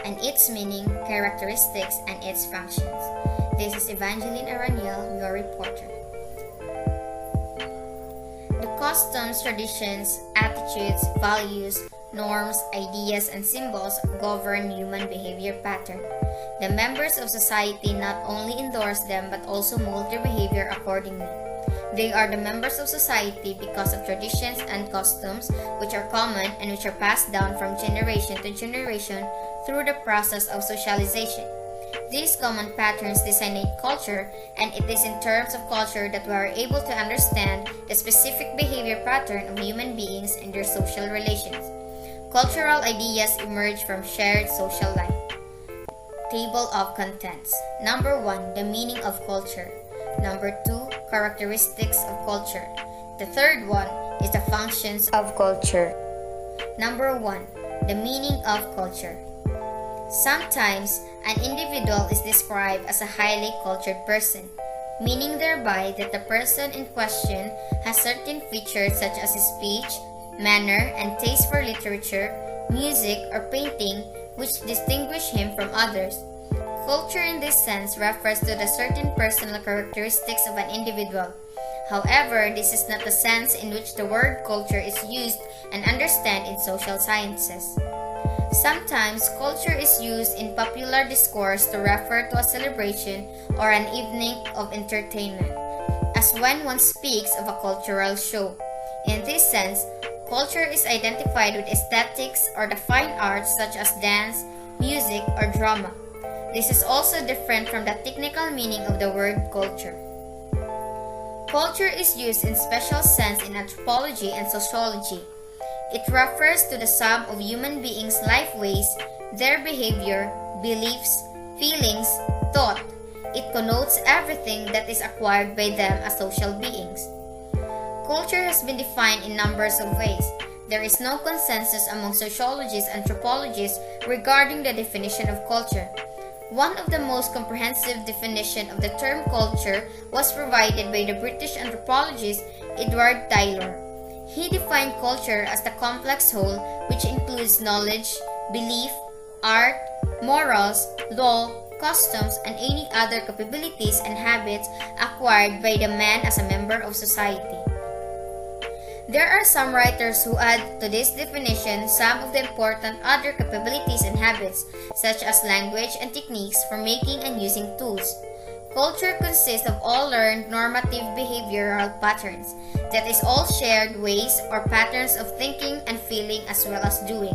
and its meaning, characteristics, and its functions. This is Evangeline Araniel, your reporter. The customs, traditions, attitudes, values, norms, ideas, and symbols govern human behavior pattern. The members of society not only endorse them but also mold their behavior accordingly. They are the members of society because of traditions and customs which are common and which are passed down from generation to generation through the process of socialization. These common patterns designate culture, and it is in terms of culture that we are able to understand the specific behavior pattern of human beings and their social relations. Cultural ideas emerge from shared social life. Table of contents. Number 1, the meaning of culture. Number 2, characteristics of culture. The third one is the functions of culture. Number 1, the meaning of culture. Sometimes, an individual is described as a highly cultured person, meaning thereby that the person in question has certain features such as his speech, manner, and taste for literature, music, or painting which distinguish him from others. Culture in this sense refers to the certain personal characteristics of an individual. However, this is not the sense in which the word culture is used and understood in social sciences. Sometimes, culture is used in popular discourse to refer to a celebration or an evening of entertainment, as when one speaks of a cultural show. In this sense, culture is identified with aesthetics or the fine arts such as dance, music, or drama. This is also different from the technical meaning of the word culture. Culture is used in special sense in anthropology and sociology. It refers to the sum of human beings' life ways, their behavior, beliefs, feelings, thought. It connotes everything that is acquired by them as social beings. Culture has been defined in numbers of ways. There is no consensus among sociologists and anthropologists regarding the definition of culture. One of the most comprehensive definitions of the term culture was provided by the British anthropologist Edward Taylor. He defined culture as the complex whole which includes knowledge, belief, art, morals, law, customs, and any other capabilities and habits acquired by the man as a member of society. There are some writers who add to this definition some of the important other capabilities and habits, such as language and techniques for making and using tools. Culture consists of all learned normative behavioral patterns, that is, all shared ways or patterns of thinking and feeling as well as doing.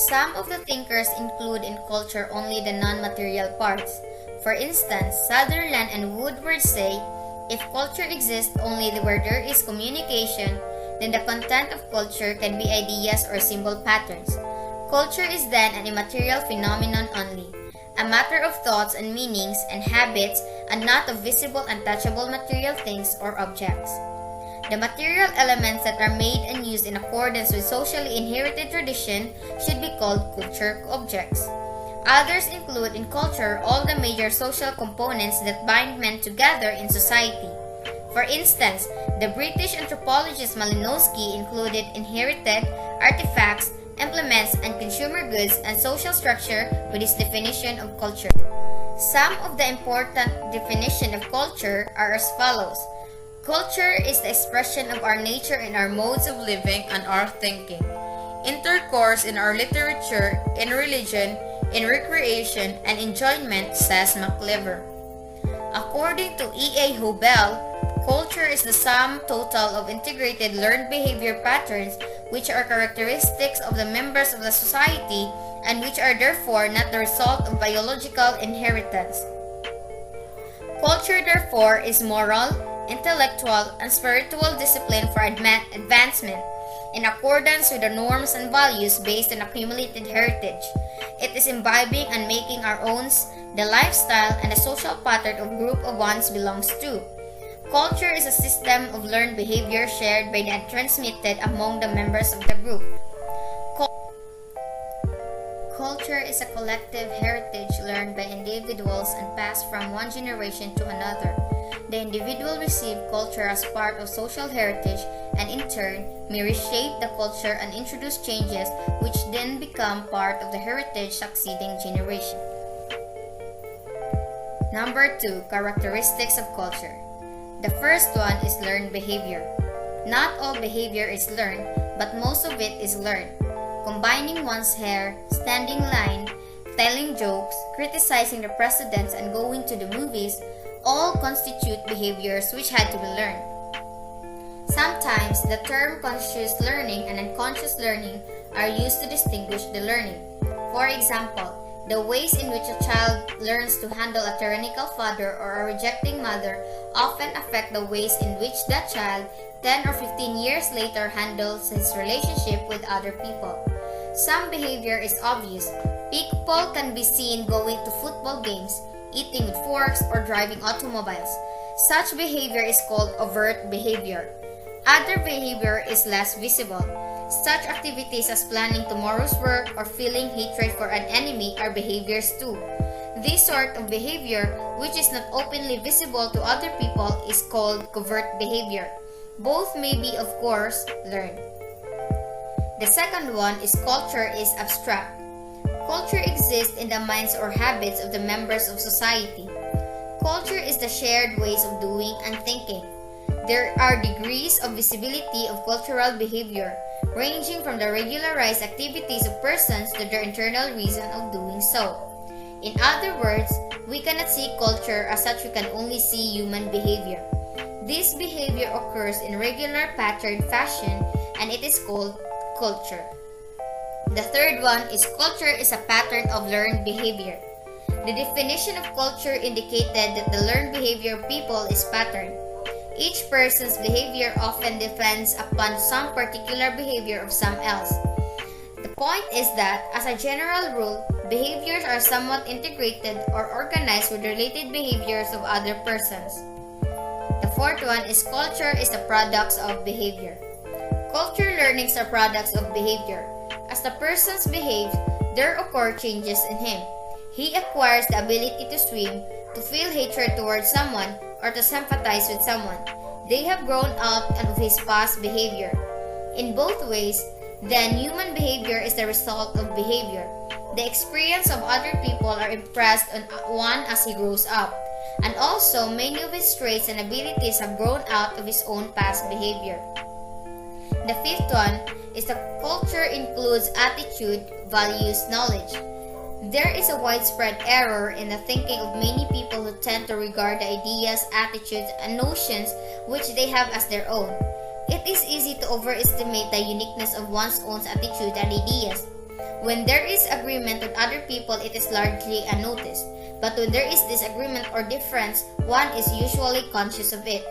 Some of the thinkers include in culture only the non-material parts. For instance, Sutherland and Woodward say, if culture exists only where there is communication, then the content of culture can be ideas or symbol patterns. Culture is then an immaterial phenomenon only, a matter of thoughts and meanings and habits, and not of visible and touchable material things or objects. The material elements that are made and used in accordance with socially inherited tradition should be called culture objects. Others include in culture all the major social components that bind men together in society. For instance, the British anthropologist Malinowski included inherited artifacts, implements, and consumer goods and social structure with his definition of culture. Some of the important definitions of culture are as follows. Culture is the expression of our nature and our modes of living and our thinking. Intercourse in our literature, in religion, in recreation, and enjoyment, says McLever. According to E.A. Hobel, culture is the sum total of integrated learned behavior patterns which are characteristics of the members of the society and which are therefore not the result of biological inheritance. Culture therefore is moral, intellectual, and spiritual discipline for advancement in accordance with the norms and values based on accumulated heritage. It is imbibing and making our own the lifestyle and the social pattern of group of ones belongs to. Culture is a system of learned behavior shared by and transmitted among the members of the group. Culture is a collective heritage learned by individuals and passed from one generation to another. The individual receives culture as part of social heritage and in turn may reshape the culture and introduce changes which then become part of the heritage succeeding generation. Number 2, characteristics of culture. The first one is learned behavior. Not all behavior is learned, but most of it is learned. Combining one's hair, standing line, telling jokes, criticizing the presidents, and going to the movies all constitute behaviors which had to be learned. Sometimes the term conscious learning and unconscious learning are used to distinguish the learning. For example, the ways in which a child learns to handle a tyrannical father or a rejecting mother often affect the ways in which that child 10 or 15 years later handles his relationship with other people. Some behavior is obvious. People can be seen going to football games, eating with forks, or driving automobiles. Such behavior is called overt behavior. Other behavior is less visible. Such activities as planning tomorrow's work or feeling hatred for an enemy are behaviors too. This sort of behavior, which is not openly visible to other people, is called covert behavior. Both may be, of course, learned. The second one is culture is abstract. Culture exists in the minds or habits of the members of society. Culture is the shared ways of doing and thinking. There are degrees of visibility of cultural behavior, ranging from the regularized activities of persons to their internal reason of doing so. In other words, we cannot see culture as such, we can only see human behavior. This behavior occurs in regular patterned fashion and it is called culture. The third one is culture is a pattern of learned behavior. The definition of culture indicated that the learned behavior of people is patterned. Each person's behavior often depends upon some particular behavior of some else. The point is that, as a general rule, behaviors are somewhat integrated or organized with related behaviors of other persons. The fourth one is culture is the products of behavior. Culture learnings are products of behavior. As the persons behave, there occur changes in him. He acquires the ability to swim, to feel hatred towards someone, or to sympathize with someone. They have grown out of his past behavior. In both ways, then human behavior is the result of behavior. The experience of other people are impressed on one as he grows up, and also many of his traits and abilities have grown out of his own past behavior. The fifth one is the culture includes attitude, values, knowledge. There is a widespread error in the thinking of many people who tend to regard the ideas, attitudes, and notions which they have as their own. It is easy to overestimate the uniqueness of one's own attitude and ideas. When there is agreement with other people, it is largely unnoticed. But when there is disagreement or difference, one is usually conscious of it.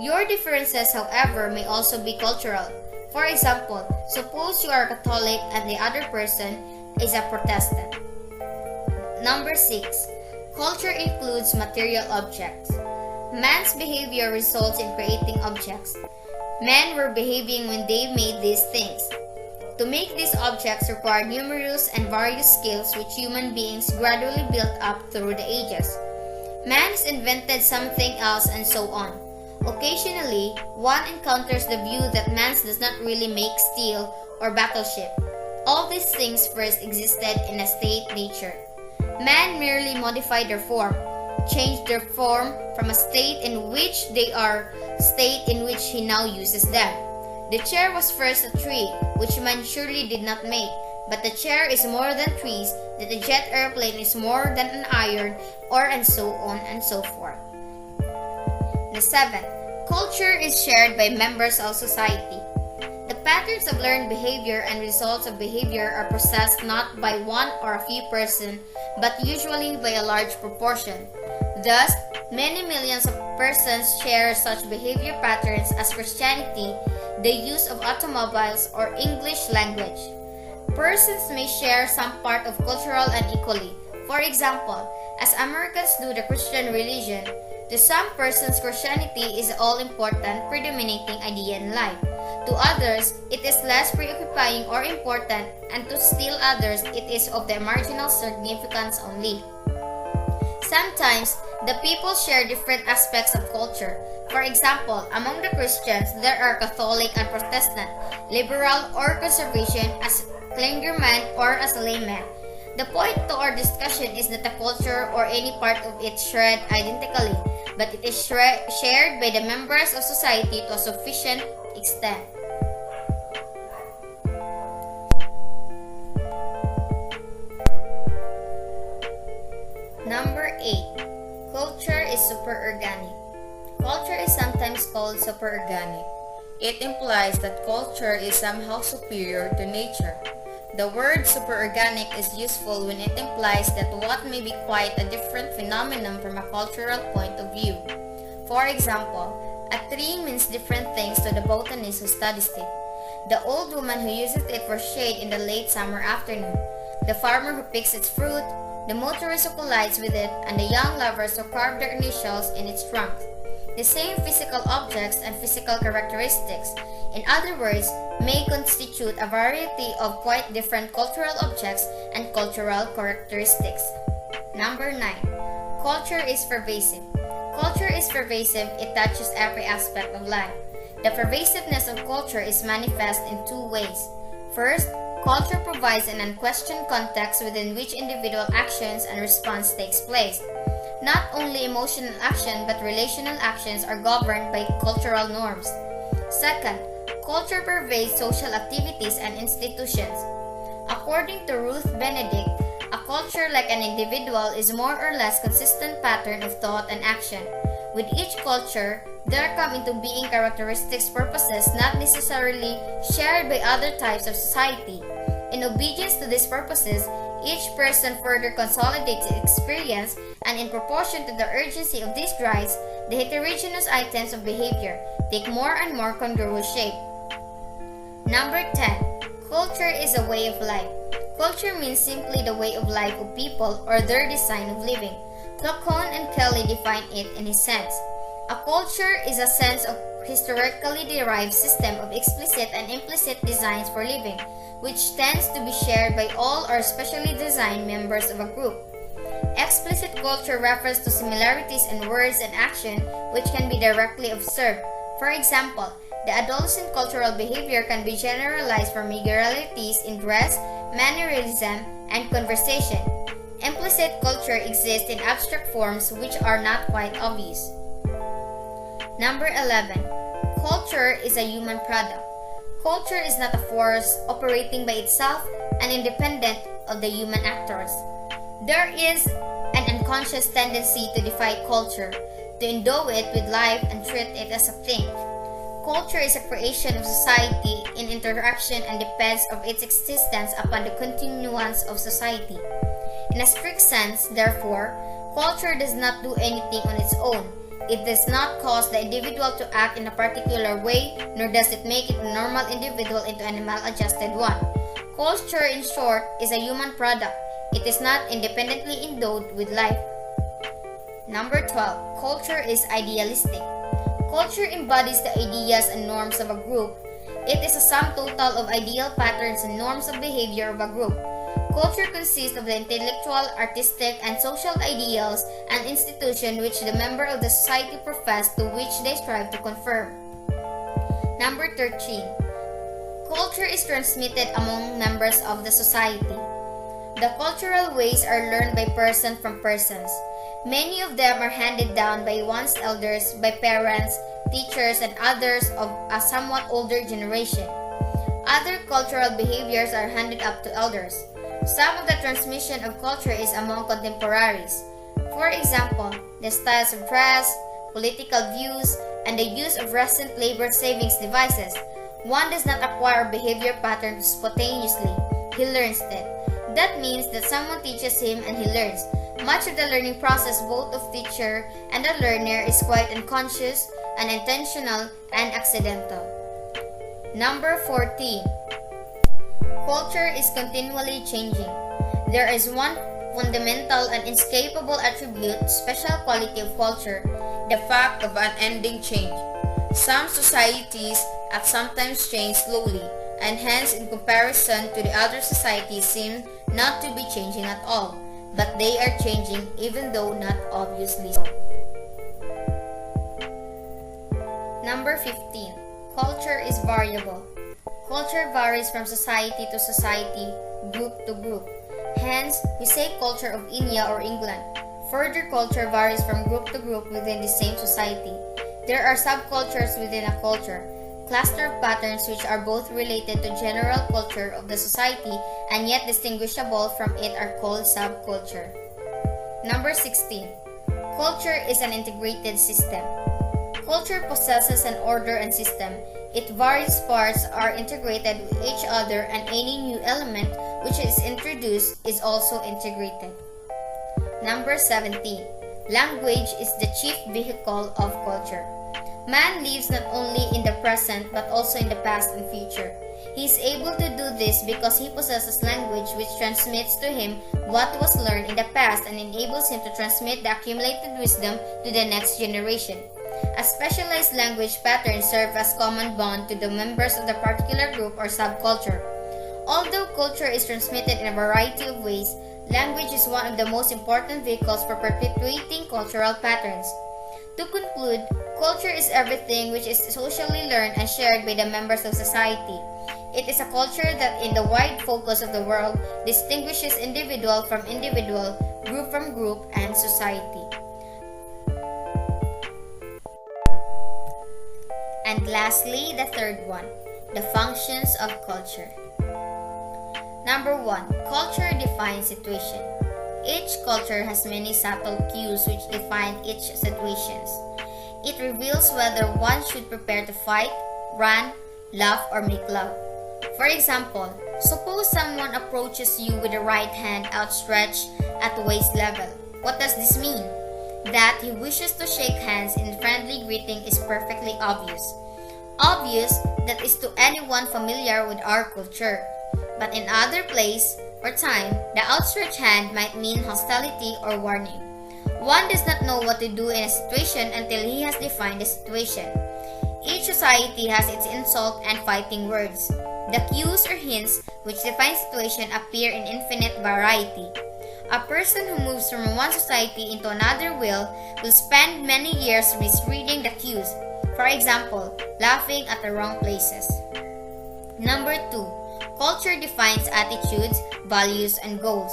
Your differences, however, may also be cultural. For example, suppose you are a Catholic and the other person is a Protestant. Number 6. Culture includes material objects. Man's behavior results in creating objects. Men were behaving when they made these things. To make these objects require numerous and various skills which human beings gradually built up through the ages. Man has invented something else and so on. Occasionally, one encounters the view that man does not really make steel or battleship. All these things first existed in a state nature. Man merely modified their form, changed their form from a state in which they are state in which he now uses them. The chair was first a tree, which man surely did not make, but the chair is more than trees, that the jet airplane is more than an iron, and so on and so forth. The seventh, culture is shared by members of society. The patterns of learned behavior and results of behavior are possessed not by one or a few persons, but usually by a large proportion. Thus, many millions of persons share such behavior patterns as Christianity, the use of automobiles, or English language. Persons may share some part of cultural unequally. For example, as Americans do the Christian religion, to some persons Christianity is the all-important, predominating idea in life. To others, it is less preoccupying or important, and to still others, it is of the marginal significance only. Sometimes, The people share different aspects of culture. For example, among the Christians, there are Catholic and Protestant, liberal or conservation, as clergyman or as a layman. The point to our discussion is that the culture or any part of it shared identically, but it is shared by the members of society to a sufficient extent. Number 8. Culture is superorganic. Culture is sometimes called superorganic. It implies that culture is somehow superior to nature. The word superorganic is useful when it implies that what may be quite a different phenomenon from a cultural point of view. For example, a tree means different things to the botanist who studies it. The old woman who uses it for shade in the late summer afternoon, the farmer who picks its fruit, the motorist who collides with it, and the young lovers who carve their initials in its trunk. The same physical objects and physical characteristics, in other words, may constitute a variety of quite different cultural objects and cultural characteristics. Number 9. Culture is pervasive. Culture is pervasive, it touches every aspect of life. The pervasiveness of culture is manifest in two ways. First, culture provides an unquestioned context within which individual actions and response takes place. Not only emotional action but relational actions are governed by cultural norms. Second, culture pervades social activities and institutions. According to Ruth Benedict, a culture like an individual is more or less consistent pattern of thought and action. With each culture, there come into being characteristics purposes not necessarily shared by other types of society. In obedience to these purposes, each person further consolidates its experience, and in proportion to the urgency of these drives, the heterogeneous items of behavior take more and more congruous shape. Number 10. Culture is a way of life. Culture means simply the way of life of people or their design of living. Lacon and Kelly define it in his sense. A culture is a sense of historically derived system of explicit and implicit designs for living, which tends to be shared by all or specially designed members of a group. Explicit culture refers to similarities in words and action which can be directly observed. For example, the adolescent cultural behavior can be generalized from regularities in dress, mannerism, and conversation. Implicit culture exists in abstract forms which are not quite obvious. Number 11. Culture is a human product. Culture is not a force operating by itself and independent of the human actors. There is an unconscious tendency to defy culture, to endow it with life and treat it as a thing. Culture is a creation of society in interaction and depends of its existence upon the continuance of society. In a strict sense, therefore, culture does not do anything on its own. It does not cause the individual to act in a particular way, nor does it make it a normal individual into an mal-adjusted one. Culture, in short, is a human product. It is not independently endowed with life. Number 12. Culture is idealistic. Culture embodies the ideas and norms of a group. It is a sum total of ideal patterns and norms of behavior of a group. Culture consists of the intellectual, artistic, and social ideals and institutions which the member of the society profess, to which they strive to conform. Number 13. Culture is transmitted among members of the society. The cultural ways are learned by person from persons. Many of them are handed down by one's elders, by parents, teachers, and others of a somewhat older generation. Other cultural behaviors are handed up to elders. Some of the transmission of culture is among contemporaries. For example, the styles of dress, political views, and the use of recent labor savings devices. One does not acquire a behavior pattern spontaneously. He learns it. That means that someone teaches him and he learns. Much of the learning process both of teacher and the learner is quite unconscious, unintentional, and accidental. Number 14. Culture is continually changing. There is one fundamental and inescapable attribute, special quality of culture, the fact of unending change. Some societies at sometimes change slowly, and hence in comparison to the other societies seem not to be changing at all. but they are changing even though not obviously so. Number 15. Culture is variable. Culture varies from society to society, group to group. Hence, we say culture of India or England. Further, culture varies from group to group within the same society. There are subcultures within a culture, cluster of patterns which are both related to general culture of the society and yet distinguishable from it are called subculture. Number 16. Culture is an integrated system. Culture possesses an order and system. Its various parts are integrated with each other and any new element which is introduced is also integrated. Number 17. Language is the chief vehicle of culture. Man lives not only in the present but also in the past and future. He is able to do this because he possesses language which transmits to him what was learned in the past and enables him to transmit the accumulated wisdom to the next generation. A specialized language pattern serves as common bond to the members of the particular group or subculture. Although culture is transmitted in a variety of ways, language is one of the most important vehicles for perpetuating cultural patterns. To conclude, culture is everything which is socially learned and shared by the members of society. It is a culture that, in the wide focus of the world, distinguishes individual from individual, group from group, and society. And lastly, the third one, the functions of culture. Number 1. Culture defines situation. Each culture has many subtle cues which define each situation. It reveals whether one should prepare to fight, run, laugh, or make love. For example, suppose someone approaches you with the right hand outstretched at waist level. What does this mean? That he wishes to shake hands in friendly greeting is perfectly obvious. Obvious, that is to anyone familiar with our culture. But in other place or time, the outstretched hand might mean hostility or warning. One does not know what to do in a situation until he has defined the situation. Each society has its insult and fighting words. The cues or hints which define situation appear in infinite variety. A person who moves from one society into another will spend many years misreading the cues. For example, laughing at the wrong places. Number 2. Culture defines attitudes, values, and goals.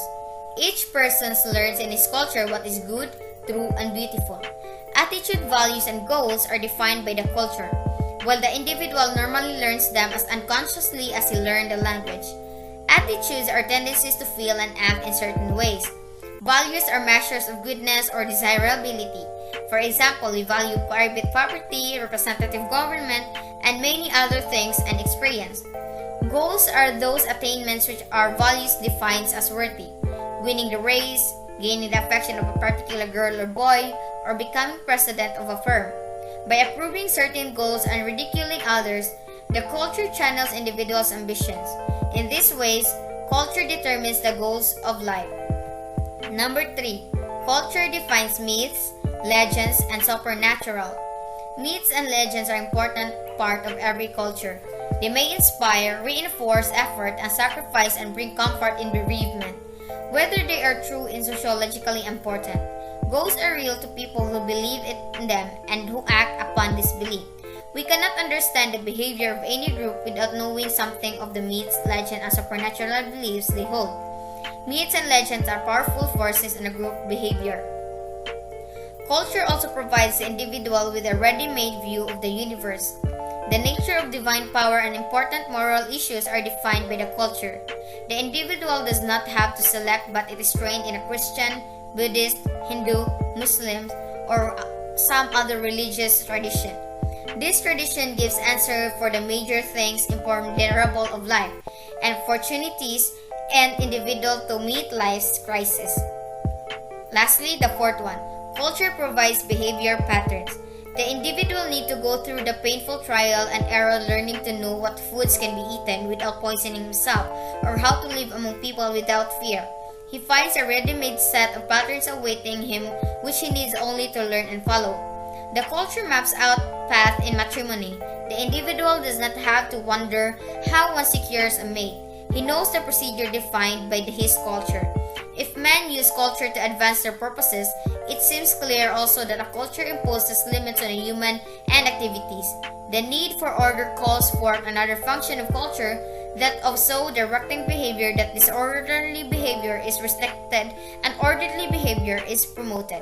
Each person learns in his culture what is good, true, and beautiful. Attitude, values, and goals are defined by the culture, while the individual normally learns them as unconsciously as he learned the language. Attitudes are tendencies to feel and act in certain ways. Values are measures of goodness or desirability. For example, we value private property, representative government, and many other things and experience. Goals are those attainments which our values defines as worthy. Winning the race, gaining the affection of a particular girl or boy, or becoming president of a firm. By approving certain goals and ridiculing others, the culture channels individuals' ambitions. In these ways, culture determines the goals of life. Number 3. Culture defines myths, legends, and supernatural. Myths and legends are an important part of every culture. They may inspire, reinforce effort and sacrifice and bring comfort in bereavement. Whether they are true is sociologically important. Ghosts are real to people who believe in them and who act upon this belief. We cannot understand the behavior of any group without knowing something of the myths, legends, and supernatural beliefs they hold. Myths and legends are powerful forces in a group behavior. Culture also provides the individual with a ready-made view of the universe. The nature of divine power and important moral issues are defined by the culture. The individual does not have to select, but it is trained in a Christian, Buddhist, Hindu, Muslim, or some other religious tradition. This tradition gives answer for the major things imponderable of life and opportunities and individual to meet life's crisis. Lastly, the fourth one. Culture provides behavior patterns. The individual need to go through the painful trial and error learning to know what foods can be eaten without poisoning himself or how to live among people without fear. He finds a ready-made set of patterns awaiting him which he needs only to learn and follow. The culture maps out path in matrimony. The individual does not have to wonder how one secures a mate. He knows the procedure defined by his culture. If men use culture to advance their purposes, it seems clear also that a culture imposes limits on a human and activities. The need for order calls for another function of culture, that of so directing behavior that disorderly behavior is restricted and orderly behavior is promoted.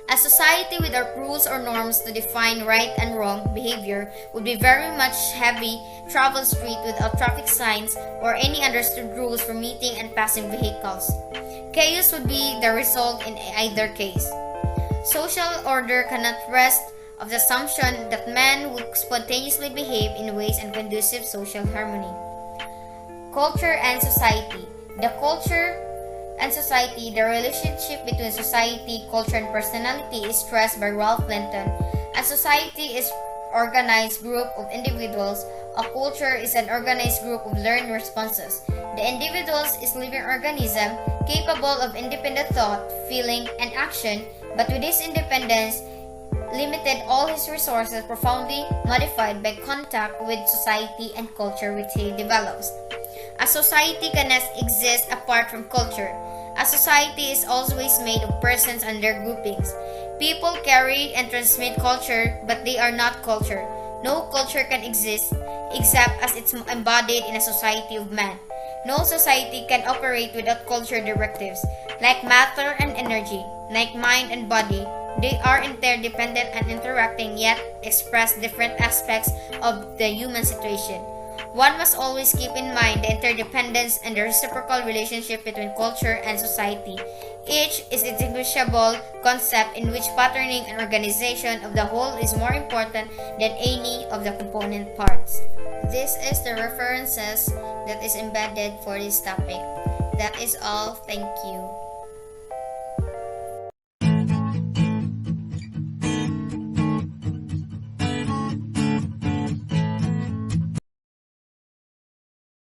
A society without rules or norms to define right and wrong behavior would be very much heavy travel street without traffic signs or any understood rules for meeting and passing vehicles. Chaos would be the result in either case. Social order cannot rest of the assumption that man would spontaneously behave in ways unconducive social harmony. Culture and society. The culture and society, the relationship between society, culture, and personality is stressed by Ralph Linton. A society is organized group of individuals. A culture is an organized group of learned responses. The individuals is living organism capable of independent thought, feeling, and action, but with this independence limited all his resources profoundly modified by contact with society and culture which he develops. A society cannot exist apart from culture. A society is always made of persons and their groupings. People carry and transmit culture, but they are not culture. No culture can exist except as it's embodied in a society of man. No society can operate without culture directives. Like matter and energy, like mind and body, they are interdependent and interacting yet express different aspects of the human situation. One must always keep in mind the interdependence and the reciprocal relationship between culture and society. Each is a distinguishable concept in which patterning and organization of the whole is more important than any of the component parts. This is the references that is embedded for this topic. That is all. Thank you.